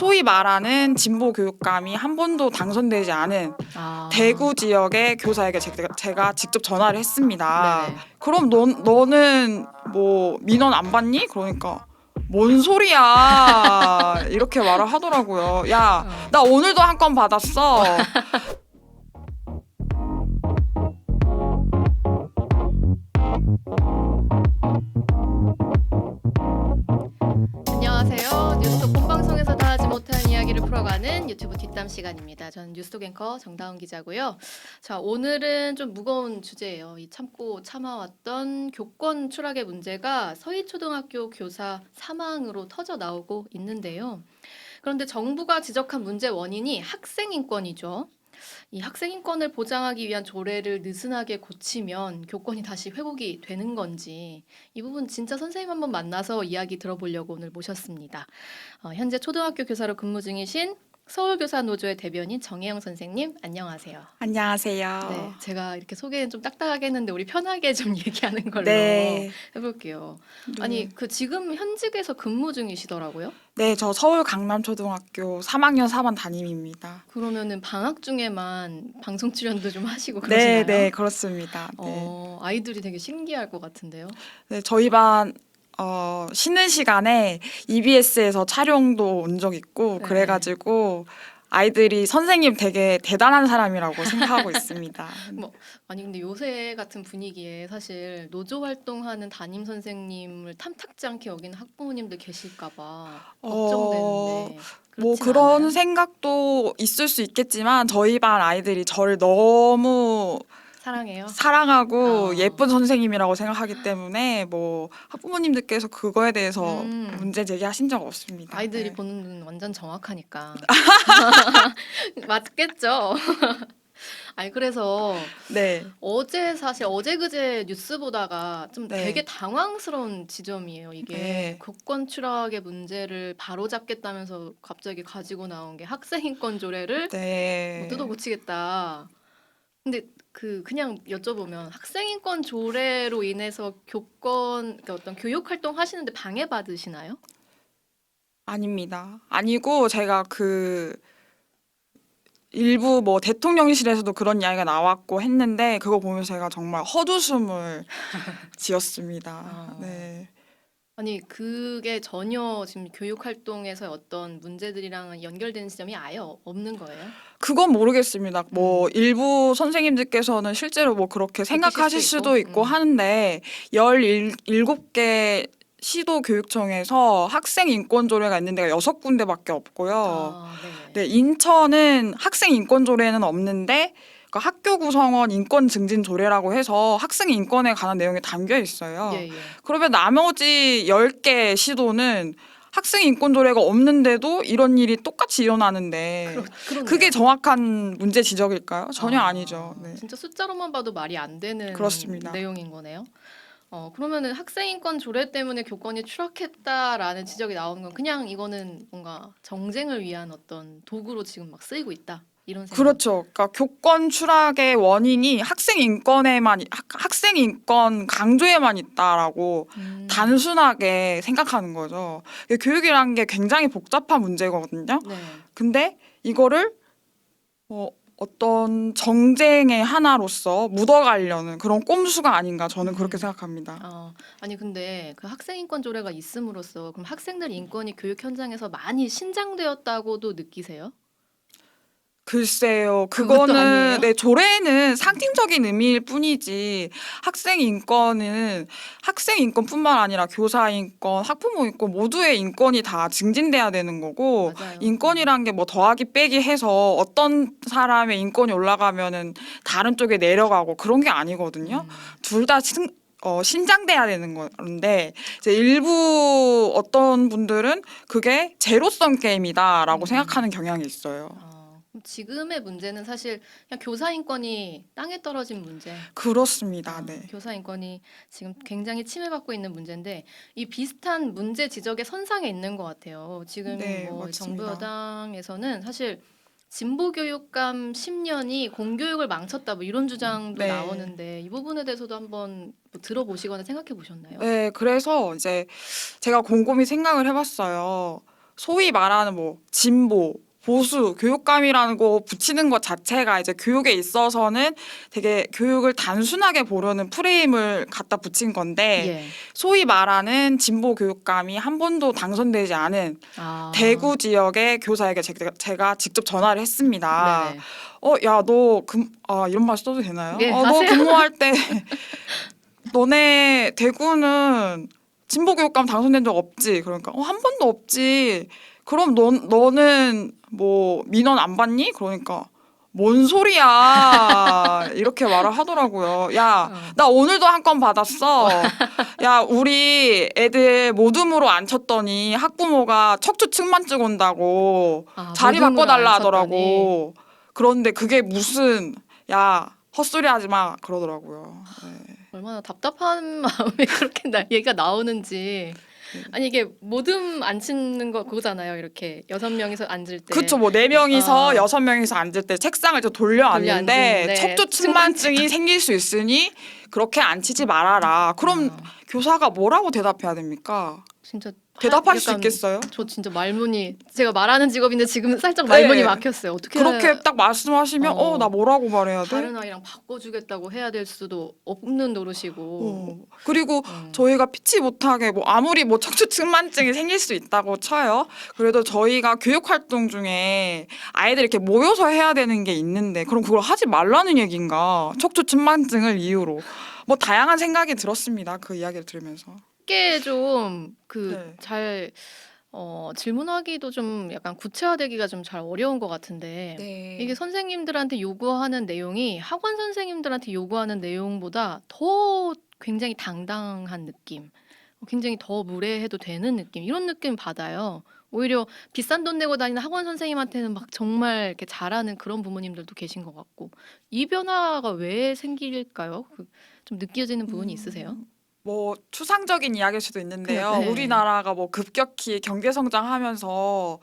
소위 말하는 진보 교육감이 한 번도 당선되지 않은 대구 지역의 교사에게 제가 직접 전화를 했습니다. 네네. 그럼 너는 뭐 민원 안 받니? 그러니까 뭔 소리야 이렇게 말을 하더라고요. 야, 나 오늘도 한 건 받았어. 안녕하세요. 뉴스톡 본방송에서 다 하지 못한 이야기를 풀어가는 유튜브 뒷담 시간입니다. 저는 뉴스톡 앵커 정다운 기자고요. 자, 오늘은 좀 무거운 주제예요. 이 참고 참아왔던 교권 추락의 문제가 서희초등학교 교사 사망으로 터져 나오고 있는데요. 그런데 정부가 지적한 문제 원인이 학생 인권이죠. 이 학생 인권을 보장하기 위한 조례를 느슨하게 고치면 교권이 다시 회복이 되는 건지 이 부분 진짜 선생님 한번 만나서 이야기 들어보려고 오늘 모셨습니다. 현재 초등학교 교사로 근무 중이신 서울교사노조의 대변인 정혜영 선생님 안녕하세요. 안녕하세요. 네, 제가 이렇게 소개는 좀 딱딱하게 했는데 우리 편하게 좀 얘기하는 걸로 네. 해볼게요. 네. 아니 그 지금 현직에서 근무 중이시더라고요. 네, 저 서울 강남초등학교 3학년 4반 담임입니다. 그러면은 방학 중에만 방송 출연도 좀 하시고 네, 그러시나요? 네, 그렇습니다. 네. 아이들이 되게 신기할 것 같은데요. 네, 저희 반 쉬는 시간에 EBS에서 촬영도 온 적 있고 네. 그래가지고 아이들이 선생님 되게 대단한 사람이라고 생각하고 있습니다. 아니 근데 요새 같은 분위기에 사실 노조 활동하는 담임 선생님을 탐탁지 않게 여기는 학부모님들 계실까봐 걱정되는데 뭐 그렇진 그런 않아요? 생각도 있을 수 있겠지만 저희 반 아이들이 저를 너무 사랑해요. 사랑하고 어. 예쁜 선생님이라고 생각하기 때문에 뭐 학부모님들께서 그거에 대해서 문제 제기하신 적 없습니다. 아이들이 네. 보는 눈 완전 정확하니까 맞겠죠. 아니 그래서 네. 사실 어제 그제 뉴스 보다가 좀 네. 되게 당황스러운 지점이에요. 이게 네. 교권 추락의 문제를 바로잡겠다면서 갑자기 가지고 나온 게 학생 인권 조례를 네. 뜯어 고치겠다. 근데 그냥 여쭤보면 학생 인권 조례로 인해서 그러니까 어떤 교육 활동 하시는데 방해 받으시나요? 아닙니다. 아니고 제가 일부 뭐 대통령실에서도 그런 이야기가 나왔고 했는데 그거 보면서 제가 정말 헛웃음을 지었습니다. 네. 아니 그게 전혀 지금 교육 활동에서 어떤 문제들이랑 연결되는 지점이 아예 없는 거예요? 그건 모르겠습니다. 뭐 일부 선생님들께서는 실제로 뭐 그렇게 생각하실 수도 있고 하는데 17개 시도 교육청에서 학생 인권 조례가 있는 데가 6군데밖에 없고요. 네, 인천은 학생 인권 조례는 없는데 그러니까 학교 구성원 인권 증진 조례라고 해서 학생 인권에 관한 내용이 담겨 있어요. 예, 예. 그러면 나머지 10개 시도는 학생 인권 조례가 없는데도 이런 일이 똑같이 일어나는데 그러네요. 그게 정확한 문제 지적일까요? 전혀 아니죠. 네. 진짜 숫자로만 봐도 말이 안 되는 그렇습니다. 내용인 거네요. 그러면은 학생 인권 조례 때문에 교권이 추락했다라는 지적이 나오는 건 그냥 이거는 뭔가 정쟁을 위한 어떤 도구로 지금 막 쓰이고 있다. 이런 생각. 그렇죠. 그러니까 교권 추락의 원인이 학생 인권 강조에만 있다라고 단순하게 생각하는 거죠. 교육이라는 게 굉장히 복잡한 문제거든요. 네. 근데 이거를 어떤 정쟁의 하나로서 묻어가려는 그런 꼼수가 아닌가 저는 그렇게 생각합니다. 아니 근데 그 학생 인권 조례가 있음으로써 그럼 학생들 인권이 교육 현장에서 많이 신장되었다고도 느끼세요? 글쎄요, 그것도 아니에요? 네, 조례는 상징적인 의미일 뿐이지 학생 인권뿐만 아니라 교사 인권, 학부모 인권 모두의 인권이 다 증진돼야 되는 거고 맞아요. 인권이란 게 뭐 더하기 빼기 해서 어떤 사람의 인권이 올라가면은 다른 쪽에 내려가고 그런 게 아니거든요. 둘 다 신장돼야 되는 건데 이제 일부 어떤 분들은 그게 제로섬 게임이다라고 생각하는 경향이 있어요. 그럼 지금의 문제는 사실 그냥 교사 인권이 땅에 떨어진 문제. 그렇습니다. 네. 교사 인권이 지금 굉장히 침해받고 있는 문제인데 이 비슷한 문제 지적의 선상에 있는 것 같아요. 지금 네, 뭐 맞습니다. 정부 여당에서는 사실 진보 교육감 10년이 공교육을 망쳤다 뭐 이런 주장도 네. 나오는데 이 부분에 대해서도 한번 뭐 들어보시거나 생각해 보셨나요? 네, 그래서 이제 제가 곰곰이 생각을 해봤어요. 소위 말하는 뭐 진보, 보수, 교육감이라는 거 붙이는 것 자체가 이제 교육에 있어서는 되게 교육을 단순하게 보려는 프레임을 갖다 붙인 건데 예. 소위 말하는 진보 교육감이 한 번도 당선되지 않은 아. 대구 지역의 교사에게 제가 직접 전화를 했습니다. 네네. 야, 너 이런 말 써도 되나요? 예, 너 하세요. 근무할 때 너네 대구는 진보 교육감 당선된 적 없지? 그러니까 한 번도 없지. 그럼 너는 뭐 민원 안 받니? 그러니까 뭔 소리야 이렇게 말을 하더라고요. 야, 나 오늘도 한 건 받았어. 야, 우리 애들 모둠으로 안 쳤더니 학부모가 척추 측만증 온다고 아, 자리 모둠으로 바꿔달라 안 쳤더니. 하더라고. 그런데 그게 무슨 야 헛소리 하지 마 그러더라고요. 네. 얼마나 답답한 마음에 그렇게 얘기가 나오는지. 아니 이게 모둠 안 치는 거 그거잖아요. 이렇게 6명이서 앉을 때. 그쵸, 뭐 4명이서 어. 6명이서 앉을 때 책상을 좀 돌려 앉는데 앉는데 척추 측만증이 생길 수 있으니 그렇게 앉히지 말아라. 그럼 교사가 뭐라고 대답해야 됩니까? 진짜 대답할 수 약간 있겠어요? 저 진짜 말문이 제가 말하는 직업인데 지금 살짝 말문이 네. 막혔어요. 어떻게 그렇게 딱 말씀하시면 어. 나 뭐라고 말해야 돼? 다른 아이랑 바꿔주겠다고 해야 될 수도 없는 노릇이고. 그리고 저희가 피치 못하게 뭐 아무리 뭐 척추 측만증이 생길 수 있다고 쳐요. 그래도 저희가 교육 활동 중에 아이들 이렇게 모여서 해야 되는 게 있는데 그럼 그걸 하지 말라는 얘기인가? 척추 측만증을 이유로 뭐 다양한 생각이 들었습니다. 그 이야기를 들으면서. 쉽게 좀 네. 잘 질문하기도 좀 약간 구체화되기가 좀 잘 어려운 것 같은데 네. 이게 선생님들한테 요구하는 내용이 학원 선생님들한테 요구하는 내용보다 더 굉장히 당당한 느낌, 굉장히 더 무례해도 되는 느낌 이런 느낌 받아요. 오히려 비싼 돈 내고 다니는 학원 선생님한테는 막 정말 이렇게 잘하는 그런 부모님들도 계신 것 같고 이 변화가 왜 생길까요? 좀 느껴지는 부분이 있으세요? 뭐 추상적인 이야기일 수도 있는데요. 네. 우리나라가 뭐 급격히 경제 성장하면서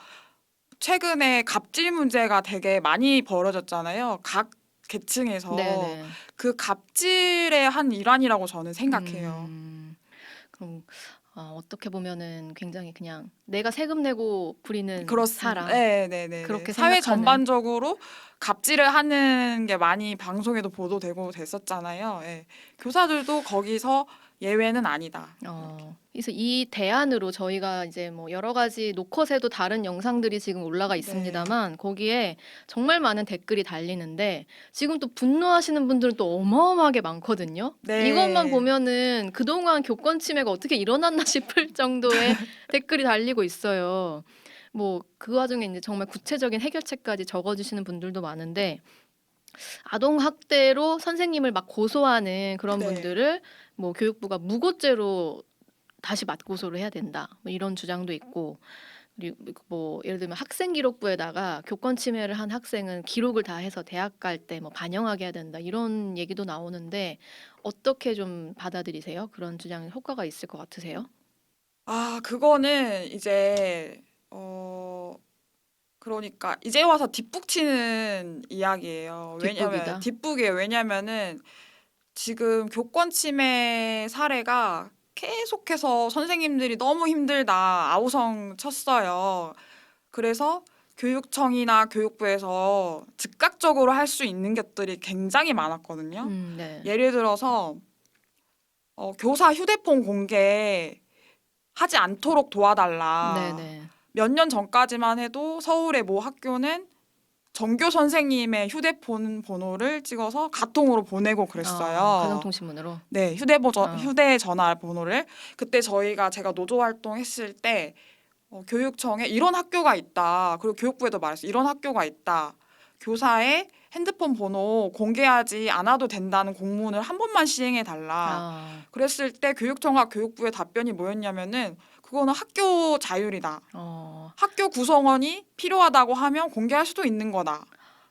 최근에 갑질 문제가 되게 많이 벌어졌잖아요. 각 계층에서 네네. 그 갑질의 한 일환이라고 저는 생각해요. 그럼 어떻게 보면은 굉장히 그냥 내가 세금 내고 부리는 그렇습니다. 사람 네네네. 그렇게 사회 생각하는. 전반적으로 갑질을 하는 게 많이 방송에도 보도되고 됐었잖아요. 예. 교사들도 거기서 예외는 아니다. 그래서 이 대안으로 저희가 이제 뭐 여러 가지 노컷에도 다른 영상들이 지금 올라가 있습니다만 거기에 정말 많은 댓글이 달리는데 지금 또 분노하시는 분들은 또 어마어마하게 많거든요. 네. 이것만 보면은 그동안 교권 침해가 어떻게 일어났나 싶을 정도의 댓글이 달리고 있어요. 뭐 그 와중에 이제 정말 구체적인 해결책까지 적어주시는 분들도 많은데 아동 학대로 선생님을 막 고소하는 그런 네. 분들을 뭐 교육부가 무고죄로 다시 맞고소를 해야 된다. 뭐 이런 주장도 있고 그리고 뭐 예를 들면 학생 기록부에다가 교권 침해를 한 학생은 기록을 다 해서 대학 갈 때 뭐 반영하게 해야 된다. 이런 얘기도 나오는데 어떻게 좀 받아들이세요? 그런 주장에 효과가 있을 것 같으세요? 그거는 이제 그러니까 이제 와서 뒷북치는 이야기예요. 뒷북이다. 뒷북이에요. 왜냐면은 지금 교권 침해 사례가 계속해서 선생님들이 너무 힘들다 아우성 쳤어요. 그래서 교육청이나 교육부에서 즉각적으로 할 수 있는 것들이 굉장히 많았거든요. 네. 예를 들어서 교사 휴대폰 공개 하지 않도록 도와달라. 네네. 몇 년 전까지만 해도 서울의 모 학교는 전교 선생님의 휴대폰 번호를 찍어서 카톡으로 보내고 그랬어요. 가정통신문으로. 네, 휴대전화 번호를. 그때 제가 노조 활동했을 때 교육청에 이런 학교가 있다. 그리고 교육부에도 말했어요. 이런 학교가 있다. 교사의 핸드폰 번호 공개하지 않아도 된다는 공문을 한 번만 시행해 달라. 그랬을 때 교육청과 교육부의 답변이 뭐였냐면은 그거는 학교 자율이다. 학교 구성원이 필요하다고 하면 공개할 수도 있는 거다.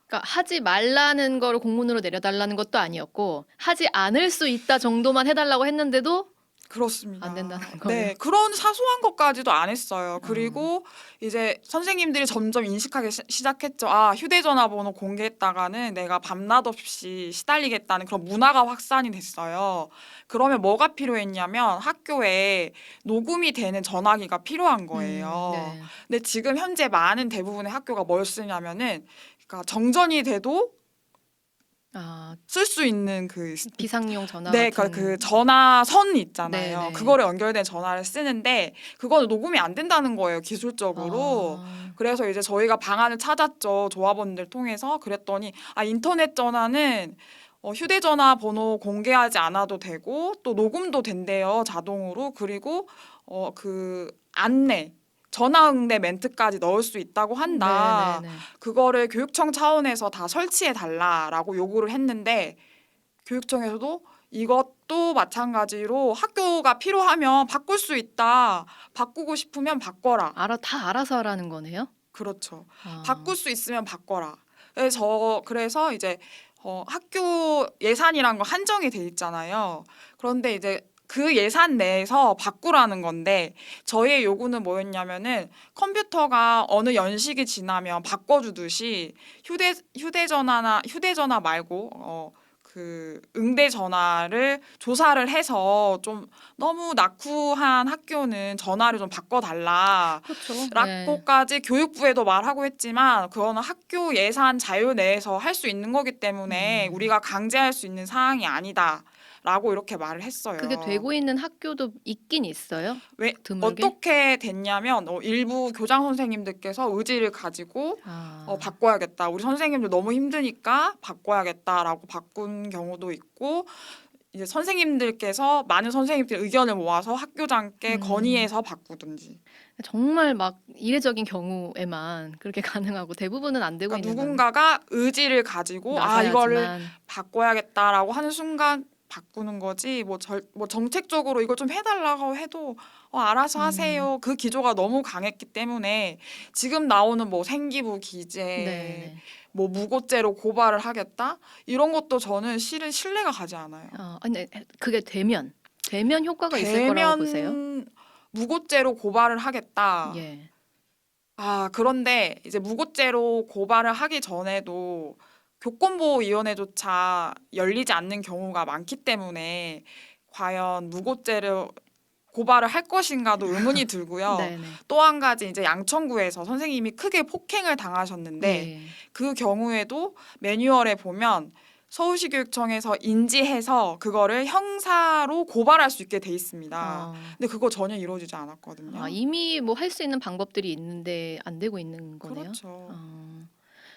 그러니까 하지 말라는 거를 공문으로 내려달라는 것도 아니었고 하지 않을 수 있다 정도만 해달라고 했는데도 그렇습니다. 안 된다는 네, 거예요? 그런 사소한 것까지도 안 했어요. 그리고 이제 선생님들이 점점 인식하기 시작했죠. 아, 휴대전화 번호 공개했다가는 내가 밤낮 없이 시달리겠다는 그런 문화가 확산이 됐어요. 그러면 뭐가 필요했냐면 학교에 녹음이 되는 전화기가 필요한 거예요. 네. 근데 지금 현재 많은 대부분의 학교가 뭘 쓰냐면은 그러니까 정전이 돼도 아, 쓸 수 있는 그 비상용 전화 네, 같은. 그러니까 그 전화선 네, 있잖아요. 네. 그거를 연결된 전화를 쓰는데 그거는 녹음이 안 된다는 거예요, 기술적으로. 아, 그래서 이제 저희가 방안을 찾았죠, 조합원들 통해서. 그랬더니 아, 인터넷 전화는 휴대전화 번호 공개하지 않아도 되고 또 녹음도 된대요, 자동으로. 그리고 그 안내 전화응대 멘트까지 넣을 수 있다고 한다. 네네네. 그거를 교육청 차원에서 다 설치해 달라라고 요구를 했는데 교육청에서도 이것도 마찬가지로 학교가 필요하면 바꿀 수 있다. 바꾸고 싶으면 바꿔라. 다 알아서 하라는 거네요? 그렇죠. 아, 바꿀 수 있으면 바꿔라. 그래서 이제 학교 예산이란 거 한정이 돼 있잖아요. 그런데 이제 그 예산 내에서 바꾸라는 건데 저희의 요구는 뭐였냐면은 컴퓨터가 어느 연식이 지나면 바꿔주듯이 휴대전화 말고 그 응대 전화를 조사를 해서 좀 너무 낙후한 학교는 전화를 좀 바꿔달라. 그렇죠. 네. 라고까지 교육부에도 말하고 했지만 그거는 학교 예산 자유 내에서 할 수 있는 거기 때문에 우리가 강제할 수 있는 사항이 아니다라고 이렇게 말을 했어요. 그게 되고 있는 학교도 있긴 있어요? 왜 드물게? 어떻게 됐냐면 일부 교장 선생님들께서 의지를 가지고 아, 바꿔야겠다. 우리 선생님들 너무 힘드니까 바꿔야겠다라고 바꾼 경우도 있고 이제 선생님들께서 많은 선생님들 의견을 모아서 학교장께 음. 건의해서 바꾸든지. 정말 막 이례적인 경우에만 그렇게 가능하고 대부분은 안 되고 그러니까 있는 거는 누군가가 의지를 가지고 이거를 나서야지만. 바꿔야겠다라고 하는 순간 바꾸는 거지 뭐 정책적으로 이걸 좀 해달라고 해도 알아서 하세요. 그 기조가 너무 강했기 때문에 지금 나오는 뭐 생기부 기재 네. 뭐 무고죄로 고발을 하겠다 이런 것도 저는 실은 신뢰가 가지 않아요. 아니 그게 되면 효과가 있을 거라고 보세요? 무고죄로 고발을 하겠다. 예. 그런데 이제 무고죄로 고발을 하기 전에도 교권보호위원회조차 열리지 않는 경우가 많기 때문에 과연 무고죄로 고발을 할 것인가도 의문이 들고요. 네네. 또 한 가지 이제 양천구에서 선생님이 크게 폭행을 당하셨는데 예. 그 경우에도 매뉴얼에 보면 서울시 교육청에서 인지해서 그거를 형사로 고발할 수 있게 돼 있습니다. 근데 그거 전혀 이루어지지 않았거든요. 이미 뭐 할 수 있는 방법들이 있는데 안 되고 있는 거네요. 그렇죠.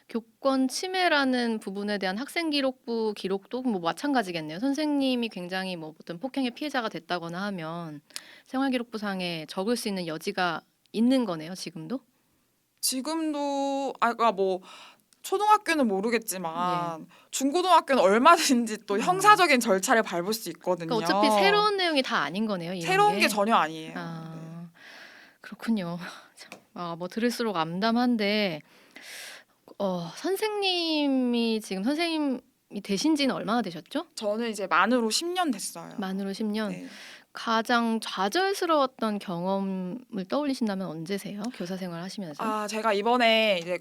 교권 침해라는 부분에 대한 학생기록부 기록도 뭐 마찬가지겠네요. 선생님이 굉장히 뭐 어떤 폭행의 피해자가 됐다거나 하면 생활기록부상에 적을 수 있는 여지가 있는 거네요. 지금도? 지금도 그러니까 뭐 초등학교는 모르겠지만 예. 중고등학교는 얼마든지 또 형사적인 절차를 밟을 수 있거든요. 그러니까 어차피 새로운 내용이 다 아닌 거네요. 이런 새로운 게 게. 전혀 아니에요. 아, 그렇군요. 참, 뭐 들을수록 암담한데 선생님이 지금 선생님이 되신 지는 얼마나 되셨죠? 저는 이제 만으로 10년 됐어요. 만으로 10년. 네. 가장 좌절스러웠던 경험을 떠올리신다면 언제세요? 교사 생활 하시면서? 제가 이번에 이제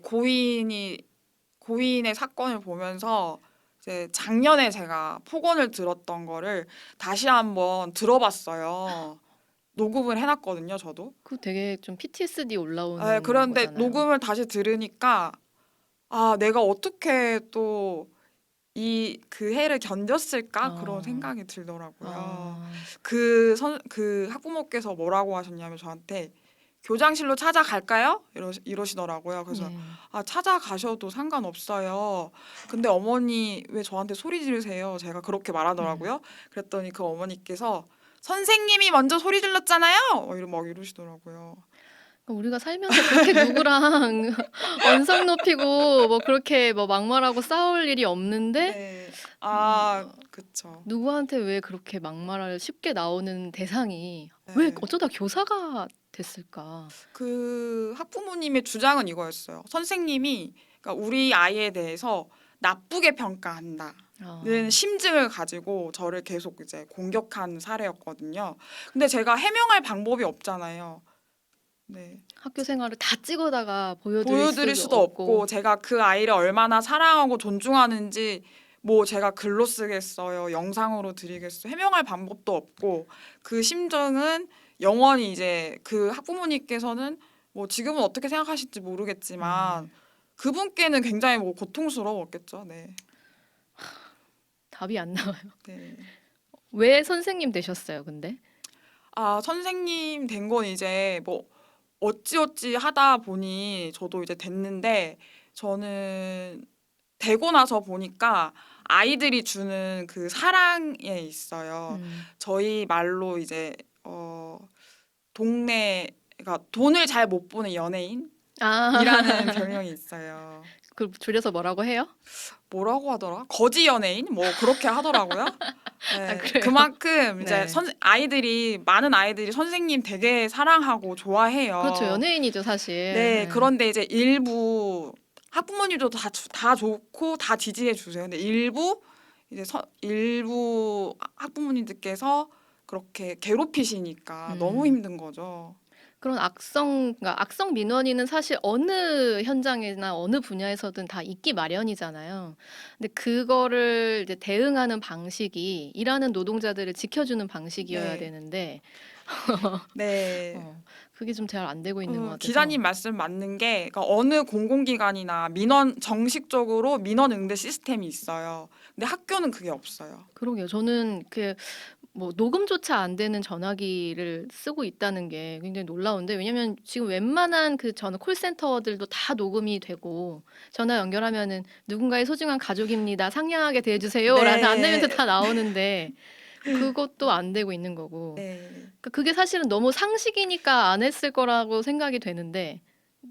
고인의 사건을 보면서 이제 작년에 제가 폭언을 들었던 거를 다시 한번 들어봤어요. 녹음을 해놨거든요, 저도. 그 되게 좀 PTSD 올라오는 네, 그런데 거잖아요. 녹음을 다시 들으니까 내가 어떻게 또 그 해를 견뎠을까 그런 생각이 들더라고요. 그 학부모께서 뭐라고 하셨냐면 저한테 교장실로 찾아갈까요? 이러시더라고요. 그래서 네. 찾아가셔도 상관없어요. 근데 어머니 왜 저한테 소리 지르세요? 제가 그렇게 말하더라고요. 그랬더니 그 어머니께서 선생님이 먼저 소리 질렀잖아요. 막 이러시더라고요. 우리가 살면서 그렇게 누구랑 언성 높이고 뭐 그렇게 뭐 막말하고 싸울 일이 없는데 네. 그쵸. 누구한테 왜 그렇게 막말을 쉽게 나오는 대상이 네. 왜 어쩌다 교사가 됐을까? 그 학부모님의 주장은 이거였어요. 선생님이 그러니까 우리 아이에 대해서 나쁘게 평가한다. 심증을 가지고 저를 계속 이제 공격한 사례였거든요. 근데 제가 해명할 방법이 없잖아요. 네. 학교 생활을 다 찍어다가 보여드릴 수도 없고 제가 그 아이를 얼마나 사랑하고 존중하는지 뭐 제가 글로 쓰겠어요, 영상으로 드리겠어요. 해명할 방법도 없고 그 심정은 영원히 이제 그 학부모님께서는 뭐 지금은 어떻게 생각하실지 모르겠지만 그분께는 굉장히 뭐 고통스러웠겠죠. 네. 답이 안 나와요. 네. 왜 선생님 되셨어요, 근데? 아, 선생님 된 건 이제 뭐 어찌어찌 하다 보니 저도 이제 됐는데 저는 되고 나서 보니까 아이들이 주는 그 사랑에 있어요. 저희 말로 이제 동네가 돈을 잘 못 버는 연예인이라는 별명이 있어요. 그 줄여서 뭐라고 해요? 뭐라고 하더라? 거지 연예인? 뭐 그렇게 하더라고요. 네, 그래요? 그만큼 이제 네. 많은 아이들이 선생님 되게 사랑하고 좋아해요. 그렇죠. 연예인이죠, 사실. 네, 그런데 이제 일부 학부모님도 다 좋고 다 지지해 주세요. 근데 일부 학부모님들께서 그렇게 괴롭히시니까 너무 힘든 거죠. 그런 그러니까 악성 민원인은 사실 어느 현장이나 어느 분야에서든 다 있기 마련이잖아요. 근데 그거를 이제 대응하는 방식이 일하는 노동자들을 지켜주는 방식이어야 네. 되는데 네. 그게 좀 잘 안 되고 있는 것 같아서. 기자님 말씀 맞는 게 그러니까 어느 공공기관이나 정식적으로 민원 응대 시스템이 있어요. 근데 학교는 그게 없어요. 그러게요. 저는 뭐 녹음조차 안 되는 전화기를 쓰고 있다는 게 굉장히 놀라운데, 왜냐면 지금 웬만한 전화 콜센터들도 다 녹음이 되고 전화 연결하면은 누군가의 소중한 가족입니다, 상냥하게 대해주세요라는 안내멘트 다 나오는데 그것도 안 되고 있는 거고. 네. 그러니까 그게 사실은 너무 상식이니까 안 했을 거라고 생각이 되는데,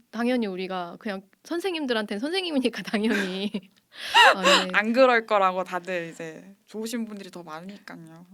당연히 우리가 그냥 선생님들한테는 선생님이니까 당연히 네. 안 그럴 거라고 다들 이제 좋으신 분들이 더 많으니까요.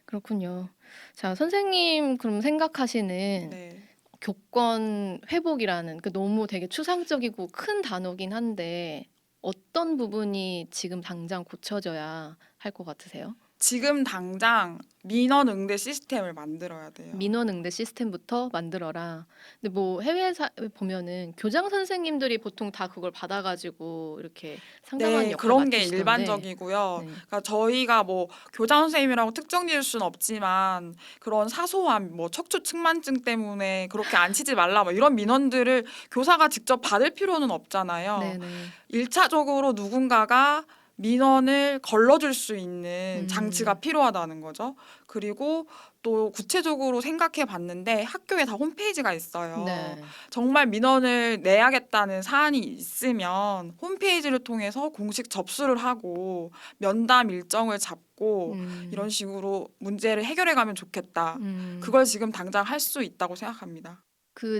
그렇군요. 자, 선생님 그럼 생각하시는 네. 교권 회복이라는 너무 되게 추상적이고 큰 단어긴 한데 어떤 부분이 지금 당장 고쳐져야 할 것 같으세요? 지금 당장 민원 응대 시스템을 만들어야 돼요. 민원 응대 시스템부터 만들어라. 근데 뭐 해외에 보면은 교장 선생님들이 보통 다 그걸 받아가지고 이렇게 상담하는 역할 그런 게 맡으시던데. 일반적이고요. 네. 그러니까 저희가 뭐 교장 선생님이라고 특정 지을 수는 없지만 그런 사소한 뭐 척추 측만증 때문에 그렇게 안 치지 말라 뭐 이런 민원들을 교사가 직접 받을 필요는 없잖아요. 네네. 1차적으로 누군가가 민원을 걸러줄 수 있는 장치가 필요하다는 거죠. 그리고 또 구체적으로 생각해 봤는데 학교에 다 홈페이지가 있어요. 네. 정말 민원을 내야겠다는 사안이 있으면 홈페이지를 통해서 공식 접수를 하고 면담 일정을 잡고 이런 식으로 문제를 해결해 가면 좋겠다. 그걸 지금 당장 할 수 있다고 생각합니다.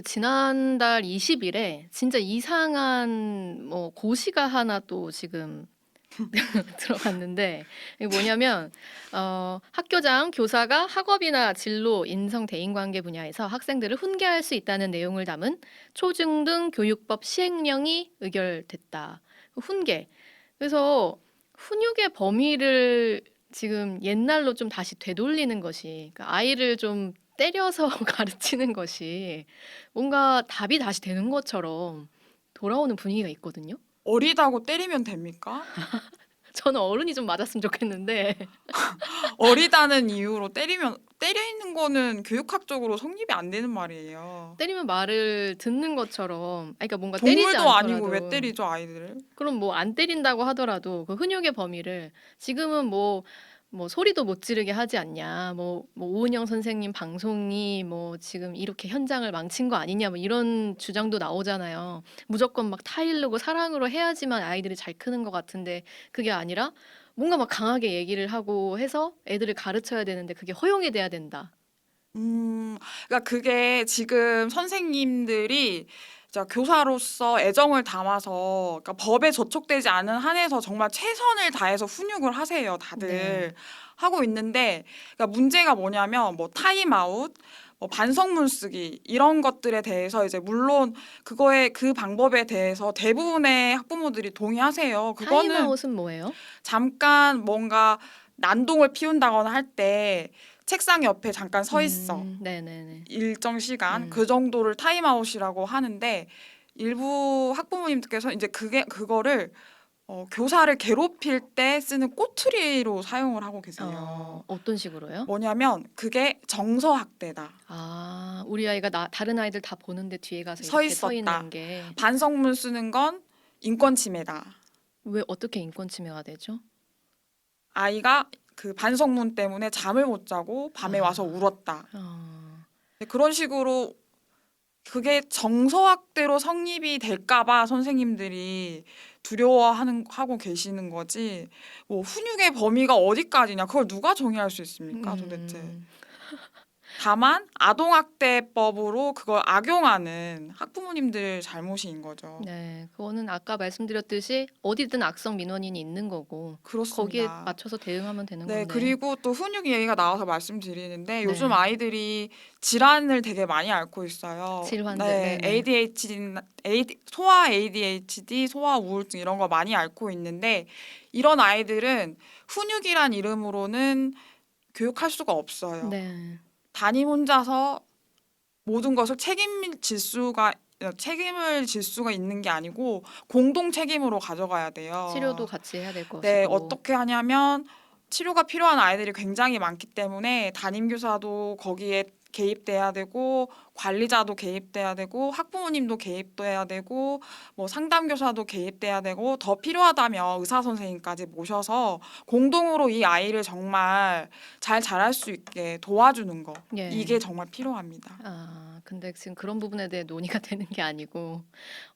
지난달 20일에 진짜 이상한 뭐 고시가 하나 또 지금 들어갔는데, 이게 뭐냐면 학교장 교사가 학업이나 진로, 인성, 대인관계 분야에서 학생들을 훈계할 수 있다는 내용을 담은 초중등 교육법 시행령이 의결됐다. 훈계. 그래서 훈육의 범위를 지금 옛날로 좀 다시 되돌리는 것이, 그러니까 아이를 좀 때려서 가르치는 것이 뭔가 답이 다시 되는 것처럼 돌아오는 분위기가 있거든요. 어리다고 때리면 됩니까? 저는 어른이 좀 맞았으면 좋겠는데. 어리다는 이유로 때리는 거는 교육학적으로 성립이 안 되는 말이에요. 때리면 말을 듣는 것처럼, 그러니까 뭔가 때리지 동물도 않더라도. 아니고 왜 때리죠, 아이들을? 그럼 뭐 안 때린다고 하더라도 그 훈육의 범위를 지금은 뭐 소리도 못 지르게 하지 않냐, 뭐 오은영 선생님 방송이 뭐 지금 이렇게 현장을 망친 거 아니냐, 뭐 이런 주장도 나오잖아요. 무조건 막 타일르고 사랑으로 해야지만 아이들이 잘 크는 것 같은데 그게 아니라 뭔가 막 강하게 얘기를 하고 해서 애들을 가르쳐야 되는데 그게 허용이 돼야 된다. 그러니까 그게 지금 선생님들이 교사로서 애정을 담아서 그러니까 법에 저촉되지 않은 한에서 정말 최선을 다해서 훈육을 하세요, 다들. 네. 하고 있는데 그러니까 문제가 뭐냐면 뭐 타임아웃, 반성문 쓰기 이런 것들에 대해서 이제 물론 그 방법에 대해서 대부분의 학부모들이 동의하세요. 그거는 타임아웃은 뭐예요? 잠깐 뭔가 난동을 피운다거나 할 때 책상 옆에 잠깐 서 있어. 네네네. 일정 시간 음. 그 정도를 타임아웃이라고 하는데 일부 학부모님들께서 이제 그거를 교사를 괴롭힐 때 쓰는 꼬투리로 사용을 하고 계세요. 어떤 식으로요? 뭐냐면 그게 정서학대다. 아, 우리 아이가 다른 아이들 다 보는데 뒤에 가서 서 이렇게 서 있었다. 있는 게 반성문 쓰는 건 인권 침해다. 왜 어떻게 인권 침해가 되죠? 아이가 그 반성문 때문에 잠을 못 자고 밤에 아. 와서 울었다. 어, 그런 식으로 그게 정서학대로 성립이 될까봐 선생님들이 하고 계시는 거지. 뭐 훈육의 범위가 어디까지냐? 그걸 누가 정의할 수 있습니까, 도대체? 다만 아동학대법으로 그걸 악용하는 학부모님들 잘못인 거죠. 네, 그거는 아까 말씀드렸듯이 어디든 악성 민원인이 있는 거고 그렇습니다. 거기에 맞춰서 대응하면 되는 네, 건데. 그리고 또 훈육 얘기가 나와서 말씀드리는데 요즘 네. 아이들이 질환을 되게 많이 앓고 있어요. 질환들, 네, 네네. 소아 ADHD, 소아 우울증 이런 거 많이 앓고 있는데 이런 아이들은 훈육이란 이름으로는 교육할 수가 없어요. 네. 담임 혼자서 모든 것을 책임을 질 수가 있는 게 아니고 공동 책임으로 가져가야 돼요. 치료도 같이 해야 될 것이고. 네, 어떻게 하냐면 치료가 필요한 아이들이 굉장히 많기 때문에 담임 교사도 거기에 개입돼야 되고 관리자도 개입돼야 되고 학부모님도 개입돼야 되고 뭐 상담 교사도 개입돼야 되고 더 필요하다면 의사 선생님까지 모셔서 공동으로 이 아이를 정말 잘 자랄 수 있게 도와주는 거 예. 이게 정말 필요합니다. 아, 근데 지금 그런 부분에 대해 논의가 되는 게 아니고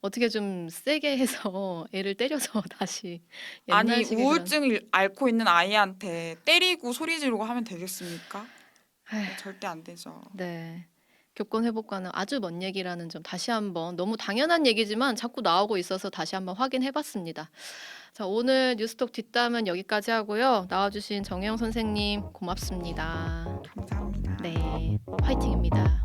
어떻게 좀 세게 해서 애를 때려서 다시 아니 옛날식의 우울증을 앓고 있는 아이한테 때리고 소리 지르고 하면 되겠습니까? 그런 절대 안 되죠. 네. 교권 회복과는 아주 먼 얘기라는 점 다시 한번 너무 당연한 얘기지만 자꾸 나오고 있어서 다시 한번 확인해 봤습니다. 자, 오늘 뉴스톡 뒷담은 여기까지 하고요. 나와주신 정혜영 선생님 고맙습니다. 감사합니다. 네, 화이팅입니다.